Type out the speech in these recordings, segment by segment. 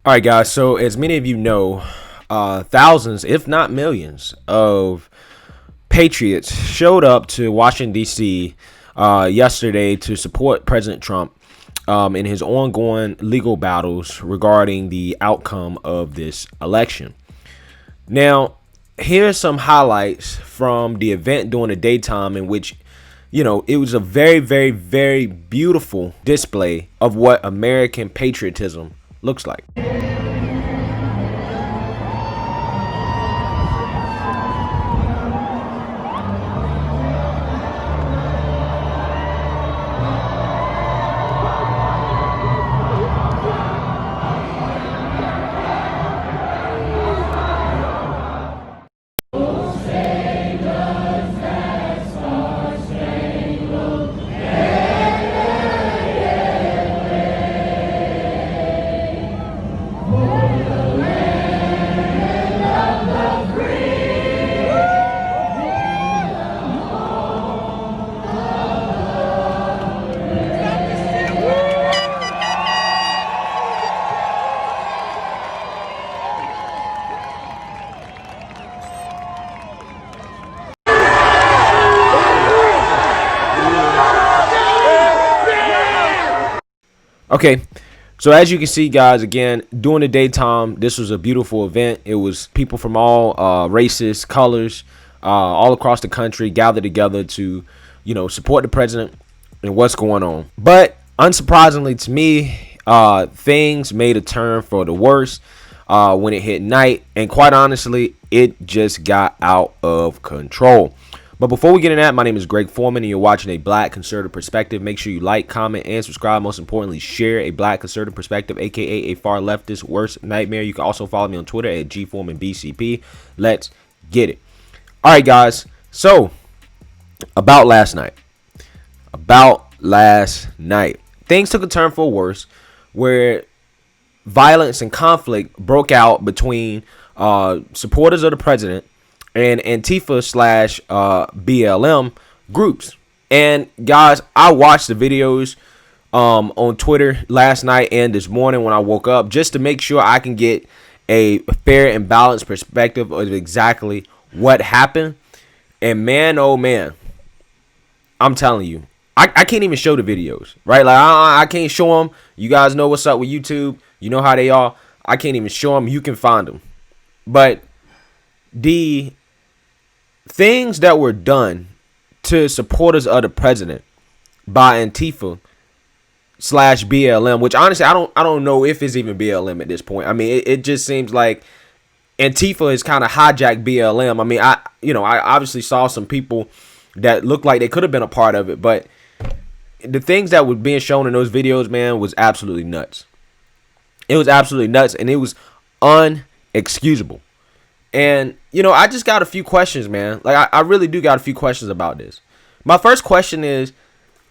All right, guys. So, as many of you know, thousands, if not millions, of patriots showed up to Washington, D.C. Yesterday to support President Trump in his ongoing legal battles regarding the outcome of this election. Now, here's some highlights from the event during the daytime in which, it was a very, very, very beautiful display of what American patriotism looks like. Okay, so as you can see, guys, again, during the daytime, this was a beautiful event. It was people from all races, colors, all across the country gathered together to, support the president and what's going on. But unsurprisingly to me, things made a turn for the worse when it hit night. And quite honestly, it just got out of control. But before we get into that, my name is Greg Foreman, and you're watching A Black Conservative Perspective. Make sure you like, comment, and subscribe. Most importantly, share A Black Conservative Perspective, a.k.a. a far leftist worst nightmare. You can also follow me on Twitter at GForemanBCP. Let's get it. All right, guys. So, about last night. Things took a turn for worse, where violence and conflict broke out between supporters of the president and Antifa slash BLM groups. And guys, I watched the videos on Twitter last night and this morning when I woke up, just to make sure I can get a fair and balanced perspective of exactly what happened. And man, oh man, I'm telling you, I can't even show the videos, right? Like I can't show them. You guys know what's up with YouTube. You know how they are. I can't even show them. You can find them. But the things that were done to supporters of the president by Antifa slash BLM, which honestly I don't know if it's even BLM at this point. I mean, it just seems like Antifa has kind of hijacked BLM. I mean, I obviously saw some people that looked like they could have been a part of it, but the things that were being shown in those videos, man, was absolutely nuts. It was absolutely nuts, and it was unexcusable. And, I just got a few questions, man. Like, I really do got a few questions about this. My first question is,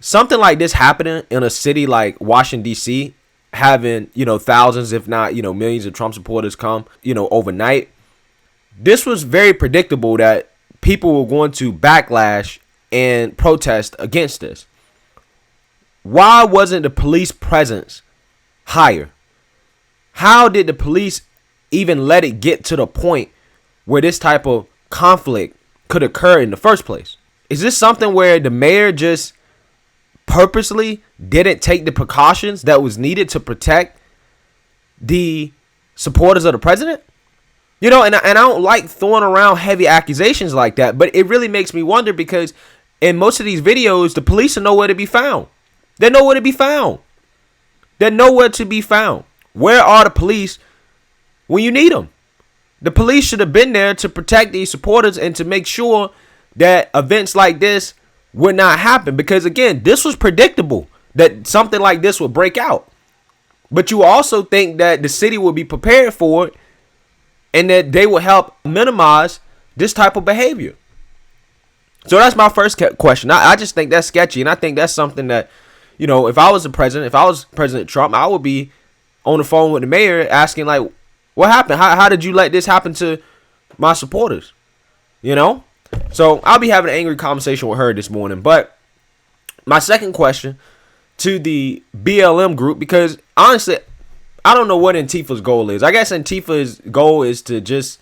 something like this happening in a city like Washington, D.C., having, thousands, if not, millions of Trump supporters come, overnight. This was very predictable that people were going to backlash and protest against this. Why wasn't the police presence higher? How did the police even let it get to the point where this type of conflict could occur in the first place? Is this something where the mayor just purposely didn't take the precautions that was needed to protect the supporters of the president? And I don't like throwing around heavy accusations like that, but it really makes me wonder, because in most of these videos, the police are nowhere to be found. They're nowhere to be found. They're nowhere to be found. Where are the police when you need them? The police should have been there to protect these supporters and to make sure that events like this would not happen. Because, again, this was predictable that something like this would break out. But you also think that the city will be prepared for it and that they will help minimize this type of behavior. So that's my first question. I just think that's sketchy. And I think that's something that, if I was the president, if I was President Trump, I would be on the phone with the mayor asking, like, what happened? How did you let this happen to my supporters? So I'll be having an angry conversation with her this morning. But my second question to the BLM group, because honestly, I don't know what Antifa's goal is. I guess Antifa's goal is to just,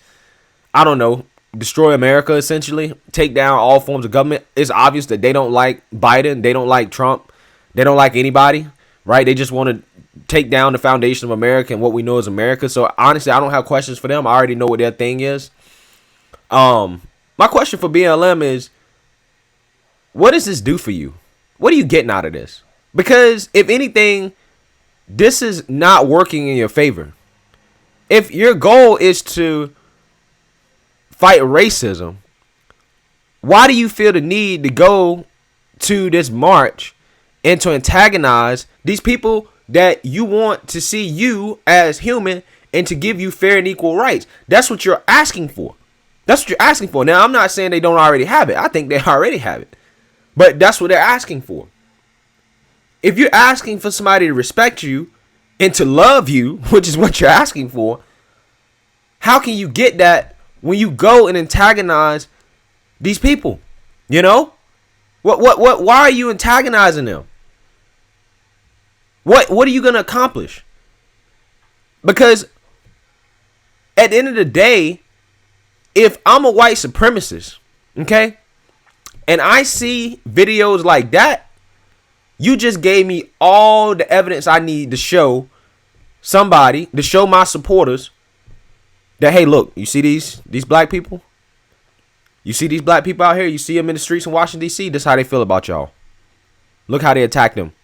I don't know, destroy America, essentially. Take down all forms of government. It's obvious that they don't like Biden. They don't like Trump. They don't like anybody, right? They just want to take down the foundation of America and what we know as America. So, honestly, I don't have questions for them. I already know what their thing is. My question for BLM is, what does this do for you? What are you getting out of this? Because, if anything, this is not working in your favor. If your goal is to fight racism, why do you feel the need to go to this march and to antagonize these people that you want to see you as human and to give you fair and equal rights? That's what you're asking for. That's what you're asking for. Now, I'm not saying they don't already have it. I think they already have it. But that's what they're asking for. If you're asking for somebody to respect you and to love you, which is what you're asking for, how can you get that when you go and antagonize these people? You know? Why are you antagonizing them? What are you going to accomplish? Because at the end of the day, if I'm a white supremacist, okay, and I see videos like that, you just gave me all the evidence I need to show somebody, to show my supporters that, hey, look, you see these black people? You see these black people out here? You see them in the streets in Washington, D.C.? This is how they feel about y'all. Look how they attack them.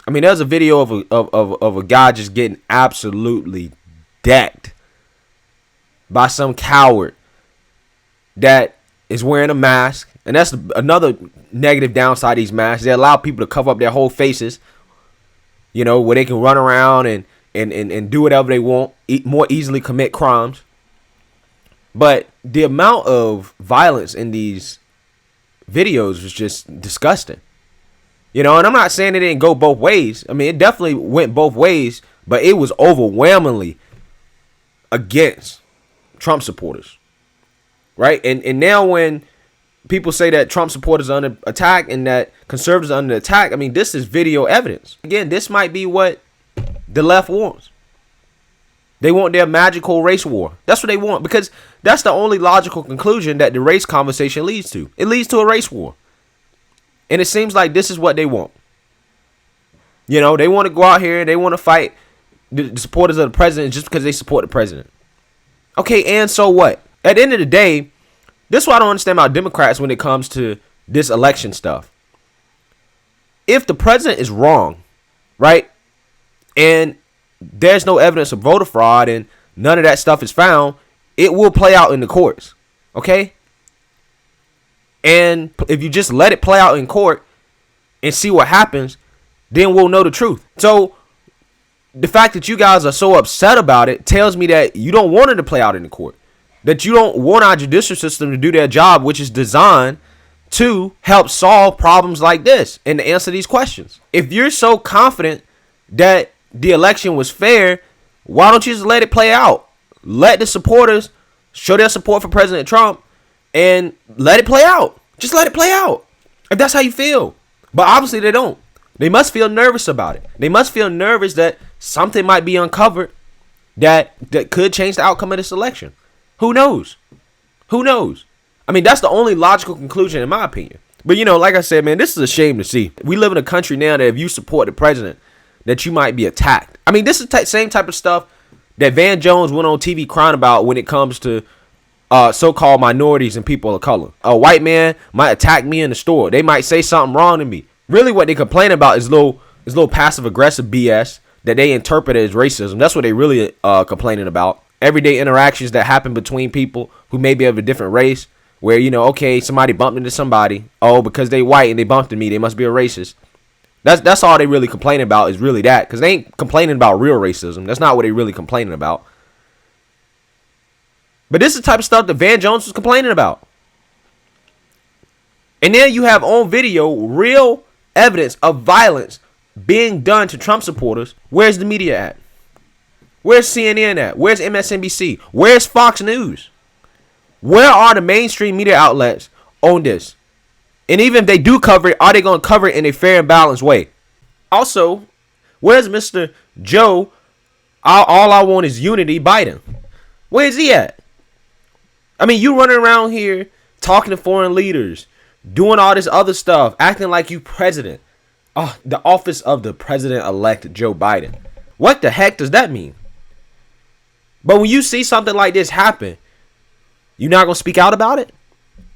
I mean, there's a video of a guy just getting absolutely decked by some coward that is wearing a mask. And that's another negative downside of these masks. They allow people to cover up their whole faces, you know, where they can run around and do whatever they want, more easily commit crimes. But the amount of violence in these videos was just disgusting. You know, and I'm not saying it didn't go both ways. I mean, it definitely went both ways, but it was overwhelmingly against Trump supporters. Right? And now when people say that Trump supporters are under attack and that conservatives are under attack, I mean, this is video evidence. Again, this might be what the left wants. They want their magical race war. That's what they want, because that's the only logical conclusion that the race conversation leads to. It leads to a race war. And it seems like this is what they want. You know, they want to go out here and they want to fight the supporters of the president just because they support the president. Okay, and so what? At the end of the day, this is why I don't understand about Democrats when it comes to this election stuff. If the president is wrong, right, and there's no evidence of voter fraud and none of that stuff is found, it will play out in the courts, okay? And if you just let it play out in court and see what happens, then we'll know the truth. So the fact that you guys are so upset about it tells me that you don't want it to play out in the court. That you don't want our judicial system to do their job, which is designed to help solve problems like this and to answer these questions. If you're so confident that the election was fair, why don't you just let it play out? Let the supporters show their support for President Trump and let it play out. Just let it play out. If that's how you feel. But obviously they don't. They must feel nervous about it. They must feel nervous that something might be uncovered that could change the outcome of this election. Who knows? Who knows? I mean, that's the only logical conclusion in my opinion. But, you know, like I said, man, this is a shame to see. We live in a country now that if you support the president, that you might be attacked. I mean, this is the same type of stuff that Van Jones went on TV crying about when it comes to so-called minorities and people of color. A white man might attack me in the store. They might say something wrong to me. Really what they complain about is little passive-aggressive BS that they interpret as racism. That's what they really complaining about. Everyday interactions that happen between people who may be of a different race, where, you know, okay, somebody bumped into somebody. Oh, because they white and they bumped into me, they must be a racist. That's all they really complain about, is really that. Because they ain't complaining about real racism. That's not what they really complaining about. But this is the type of stuff that Van Jones was complaining about. And then you have on video real evidence of violence being done to Trump supporters. Where's the media at? Where's CNN at? Where's MSNBC? Where's Fox News? Where are the mainstream media outlets on this? And even if they do cover it, are they going to cover it in a fair and balanced way? Also, where's Mr. Joe All I want is unity, Biden. Where is he at? I mean, you running around here talking to foreign leaders, doing all this other stuff, acting like you president. Oh, the office of the president-elect Joe Biden. What the heck does that mean? But when you see something like this happen, you're not going to speak out about it?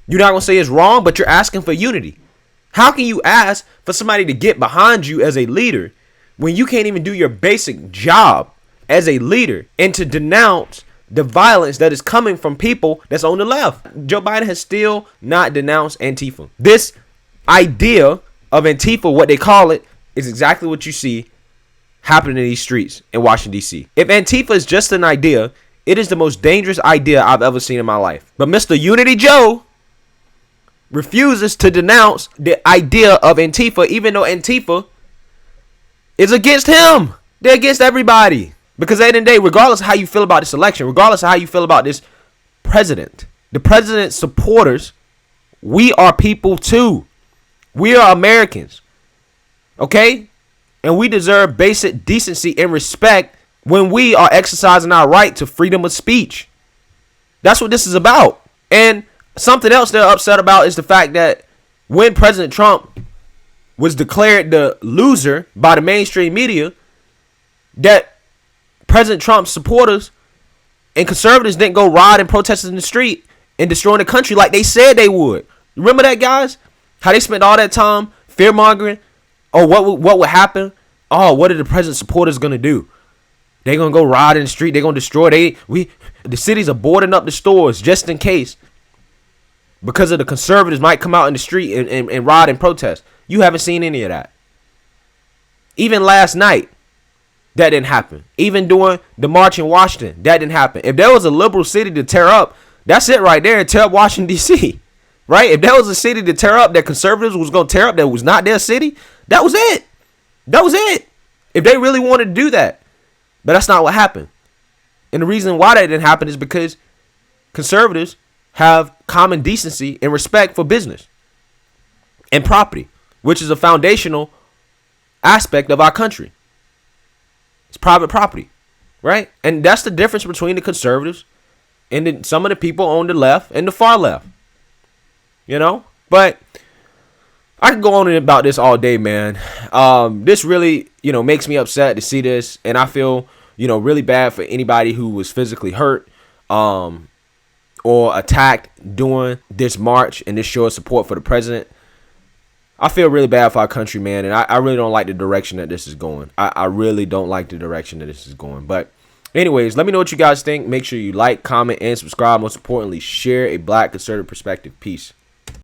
You're not going to say it's wrong, but you're asking for unity. How can you ask for somebody to get behind you as a leader when you can't even do your basic job as a leader and to denounce the violence that is coming from people that's on the left? Joe Biden has still not denounced Antifa. This idea of Antifa, what they call it, is exactly what you see happening in these streets in Washington, D.C. If Antifa is just an idea, it is the most dangerous idea I've ever seen in my life. But Mr. Unity Joe refuses to denounce the idea of Antifa, even though Antifa is against him. They're against everybody. Because at the end of the day, regardless of how you feel about this election, regardless of how you feel about this president, the president's supporters, we are people too. We are Americans. Okay? And we deserve basic decency and respect when we are exercising our right to freedom of speech. That's what this is about. And something else they're upset about is the fact that when President Trump was declared the loser by the mainstream media, that President Trump's supporters and conservatives didn't go riot and protest in the street and destroying the country like they said they would. Remember that, guys? How they spent all that time fear-mongering? Oh, what would happen? Oh, what are the president's supporters going to do? They're going to go riot in the street. They're going to destroy. The cities are boarding up the stores just in case. Because of the conservatives might come out in the street and riot and protest. You haven't seen any of that. Even last night, that didn't happen. Even during the march in Washington, that didn't happen. If there was a liberal city to tear up, that's it right there. Tear up Washington, D.C. Right? If there was a city to tear up that conservatives was going to tear up that was not their city, that was it. That was it. If they really wanted to do that. But that's not what happened. And the reason why that didn't happen is because conservatives have common decency and respect for business and property, which is a foundational aspect of our country. It's private property, right? And that's the difference between the conservatives and some of the people on the left and the far left, you know? But I can go on about this all day, man. This really, makes me upset to see this. And I feel, really bad for anybody who was physically hurt or attacked during this march and this show of support for the president. I feel really bad for our country, man. And I really don't like the direction that this is going. I really don't like the direction that this is going. But anyways, let me know what you guys think. Make sure you like, comment, and subscribe. Most importantly, share a Black conservative perspective. Peace.